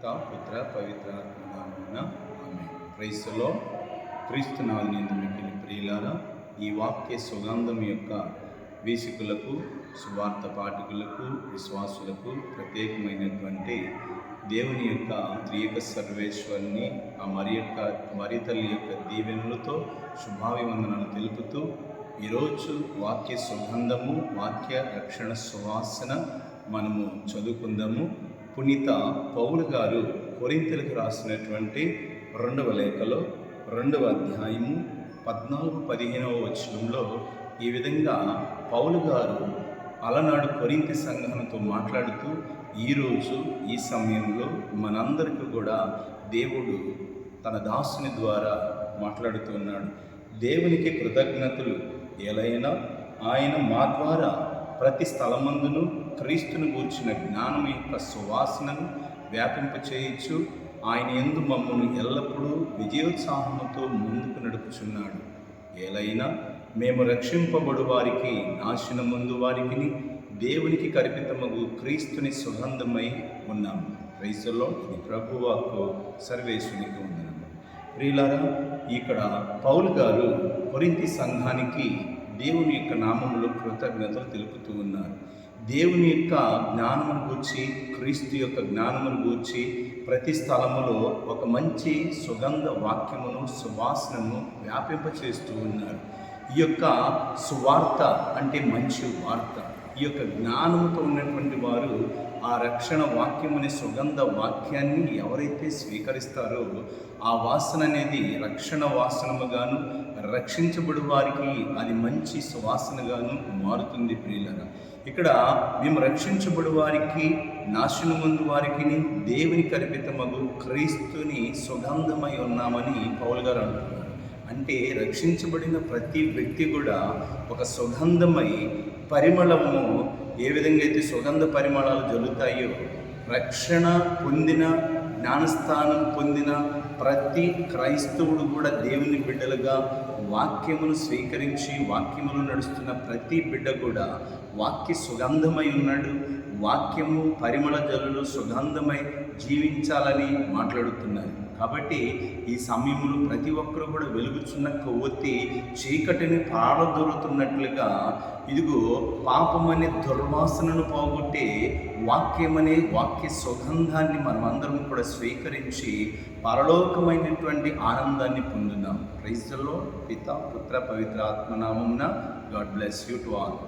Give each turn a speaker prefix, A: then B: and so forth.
A: పుత్ర పవిత్రాత్మ నామమున ఆమేన్. Praise the lord. క్రీస్తు నామమునందు మిక్కిలి ప్రియులారా, ఈ వాక్య సుగంధం యొక్క వీక్షకులకు, సువార్త పాఠకులకు, విశ్వాసులకు ప్రత్యేకమైనటువంటి దేవుని యొక్క త్రియక సర్వేశ్వరుని ఆ మరి తల్లి యొక్క దీవెనలతో శుభాభివందనాలు తెలుపుతూ ఈరోజు వాక్య సుగంధము, వాక్య రక్షణ సువాసన మనము చదువుకుందాము. పునీత పౌలు గారు కొరింథీయులకు రాసినటువంటి 2వ లేఖలో 2వ అధ్యాయము 14-15 వచనంలో ఈ విధంగా పౌలు గారు అలనాడు కొరింథీ సంఘంతో మాట్లాడుతూ ఈరోజు ఈ సమయంలో మనందరికీ కూడా దేవుడు తన దాసుని ద్వారా మాట్లాడుతున్నాడు. దేవునికి కృతజ్ఞతలు ఎలైనా ఆయన మా ద్వారా ప్రతి స్థలమందును క్రీస్తును గూర్చిన జ్ఞానం యొక్క సువాసనను వ్యాపింపచేయచ్చు. ఆయన యందు మమ్మను ఎల్లప్పుడూ విజయోత్సాహముతో ముందుకు నడుపుచున్నాడు. ఏలైనా మేము రక్షింపబడు వారికి, నాశనమందు వారికి దేవునికి కల్పితమగు క్రీస్తుని సుగంధమై ఉన్నాము. Praise the lord. ఇది ప్రభువాక్కు సర్వేశ్వరునికి వందనములు. ప్రియులారా, ఇక్కడ పౌలు గారు కొరింథీ సంఘానికి దేవుని యొక్క నామములో కృతజ్ఞతలు తెలుపుతూ ఉన్నారు. దేవుని యొక్క జ్ఞానమును గూర్చి, క్రీస్తు యొక్క జ్ఞానమును గూర్చి ప్రతి స్థలములో ఒక మంచి సుగంధ వాక్యమును, సువాసనను వ్యాపింపచేస్తూ ఉన్నారు. ఈ యొక్క సువార్త అంటే మంచి వార్త. ఈ యొక్క జ్ఞానముతో ఉన్నటువంటి వారు ఆ రక్షణ వాక్యముని సుగంధ వాక్యాన్ని ఎవరైతే స్వీకరిస్తారో ఆ వాసన అనేది రక్షణ వాసనముగాను, రక్షించబడు వారికి అది మంచి సువాసనగాను మారుతుంది. ప్రియులారా, ఇక్కడ మేము రక్షించబడు వారికి, నాశనమందు వారికి దేవుని కల్పితమగు క్రీస్తుని సుగంధమై ఉన్నామని పౌలు గారు అంటున్నారు. అంటే రక్షించబడిన ప్రతి వ్యక్తి కూడా ఒక సుగంధమై, పరిమళము ఏ విధంగా అయితే సుగంధ పరిమళాలు జరుగుతాయో, రక్షణ పొందిన, జ్ఞానస్థానం పొందిన ప్రతి క్రైస్తవుడు కూడా దేవుని బిడ్డలుగా వాక్యమును స్వీకరించి వాక్యములు నడుస్తున్న ప్రతి బిడ్డ కూడా వాక్య సుగంధమై ఉన్నాడు. వాక్యము పరిమళ జల్లులు సుగంధమై జీవించాలని మాట్లాడుతున్నారు. కాబట్టి ఈ సమయంలో ప్రతి ఒక్కరు కూడా వెలుగుచున్న కొవ్వొత్తి చీకటిని పారదోలుతున్నట్లుగా ఇదిగో పాపమనే దుర్వాసనను పోగొట్టే వాక్యమనే వాక్య సుగంధాన్ని మనమందరం కూడా స్వీకరించి పరలోకమైనటువంటి ఆనందాన్ని పొందుదాం. Praise the Lord. పితా పుత్ర పవిత్ర ఆత్మ నామమున. God bless you to all.